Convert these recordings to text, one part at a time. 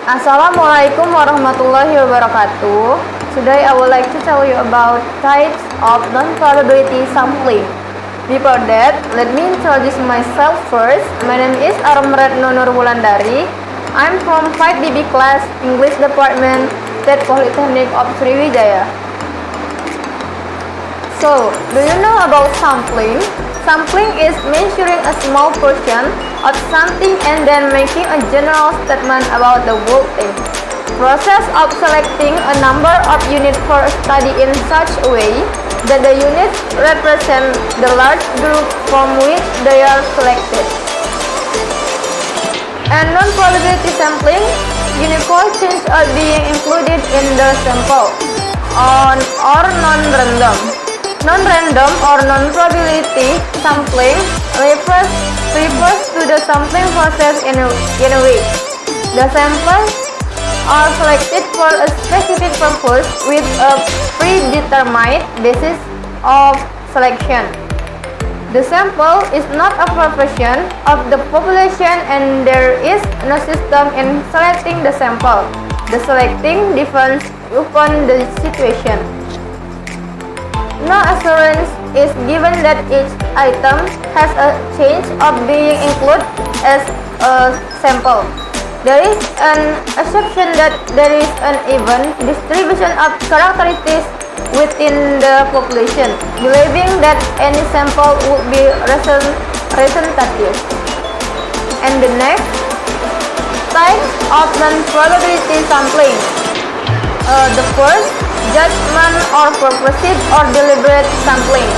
Assalamualaikum warahmatullahi wabarakatuh. Today I would like to tell you about types of non-probability sampling. Before that, let me introduce myself first. My name is Arum Retno Nur wulandari. I'm from 5DB class, English Department, State Polytechnic of Sriwijaya. So, do you know about sampling? Sampling is measuring a small portion of something and then making a general statement about the whole thing. Process of selecting a number of units for study in such a way that the units represent the large group from which they are selected. And non-probability sampling, uniform change are being included in the sample, or non-random. Non-random or non-probability sampling refers to the sampling process in which the samples are selected for a specific purpose with a predetermined basis of selection. The sample is not a proportion of the population and there is no system in selecting the sample. The selecting depends upon the situation. No assurance is given that each item has a chance of being included as a sample. There is an assumption that there is an even distribution of characteristics within the population, believing that any sample would be representative. And the next type of non-probability sampling. The first, judgment or purposive or deliberate sampling.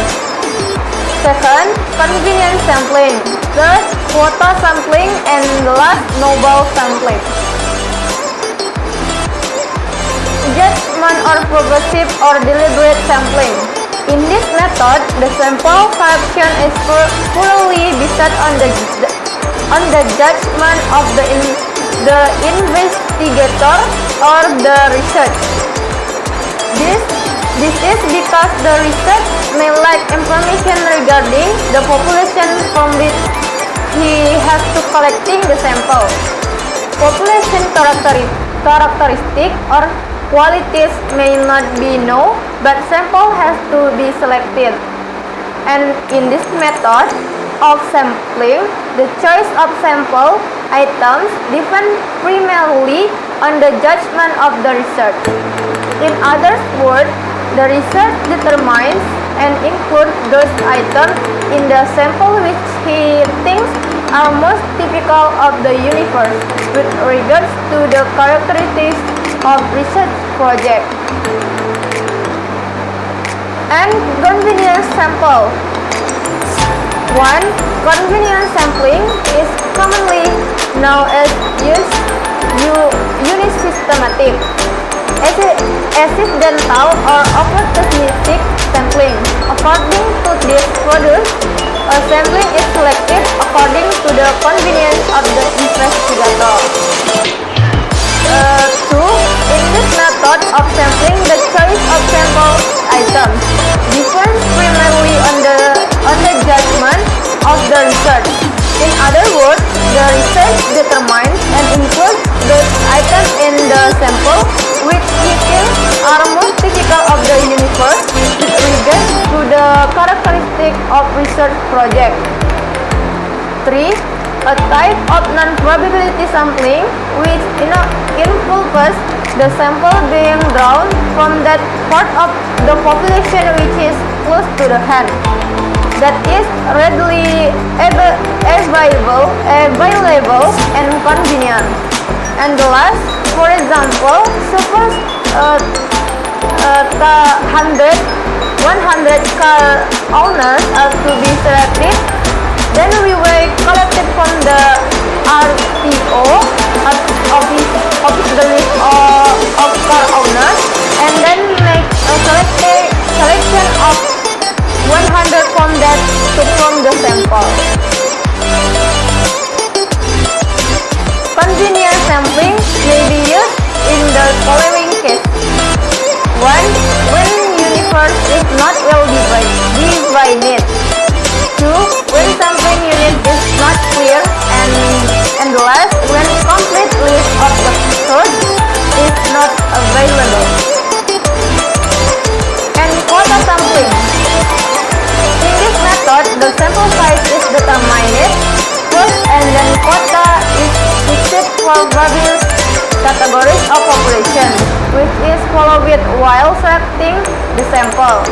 Second, convenience sampling. Third, quota sampling, and the last, noble sampling. Judgment or purposive or deliberate sampling. In this method, the sample selection is purely based on the judgment of the investigator or the research. This is because the research may lack information regarding the population from which he has to collecting the sample. Population characteristic or qualities may not be known, but sample has to be selected. And in this method of sampling, the choice of sample items depend primarily on the judgment of the research. In other words, the research determines and includes those items in the sample which he thinks are most typical of the universe with regards to the characteristics of research project. And convenience sample. 1. Convenience sampling is commonly known as unisystematic, accidental or opportunistic sampling. According to this product, a sampling is selected according to the convenience of the investigator. 2. In this method of sampling, the choice of sample items depends primarily on the judgment of the research. In other words, the research determines and includes those items in the sample which he thinks are most typical of the universe with regard to the characteristic of research project. 3. A type of non-probability sampling which involves the sample being drawn from that part of the population which is close to the hand, that is readily available and convenient. And the last, for example, suppose 100 car owners are to be selected, then we will collect it from the RTO, office the list of car owners, and then make a selection of 100 from the sample. Convenience sampling may be used in the following case. 1. When universe is not well divided. 2. When sampling unit is not clear. And the last, when complete list of the source of various categories of population, which is followed while selecting the sample.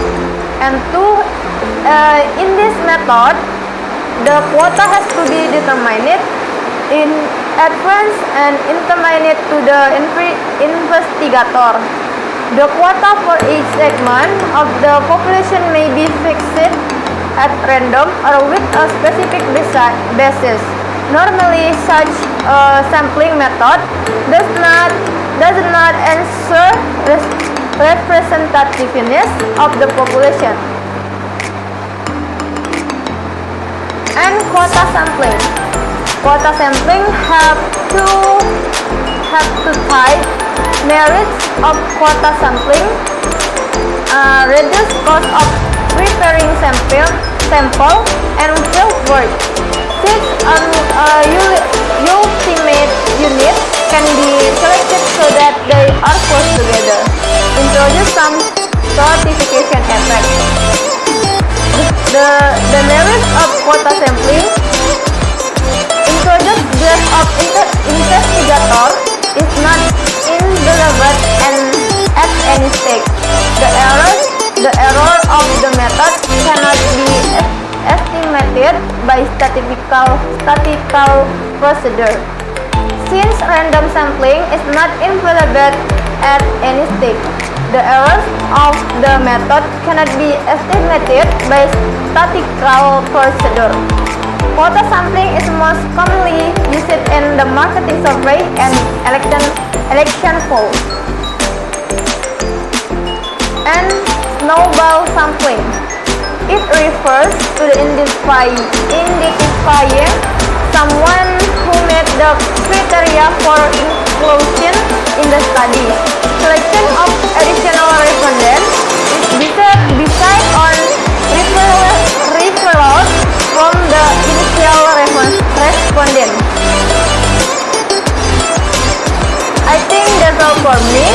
And in this method, the quota has to be determined in advance and intimated to the investigator. The quota for each segment of the population may be fixed at random or with a specific basis. Normally, such a sampling method does not ensure representativeness of the population. And quota sampling. Quota sampling have two types. Merits of quota sampling: reduce cost of preparing sample and field work, since an ultimate unit can be selected so that they are close together. Introduce some stratification effect. The merits of quota sampling: introduce grade of investigator is not indelible and at any stage. The error of the method cannot be estimated by statistical procedure. Since random sampling is not infallible at any stage, the errors of the method cannot be estimated by statistical procedure. Quota sampling is most commonly used in the marketing survey and election polls. And snowball sampling. It refers to the identifying someone who met the criteria for inclusion in the study. Selection of additional respondents is based on referrals from the initial respondent. I think that's all for me.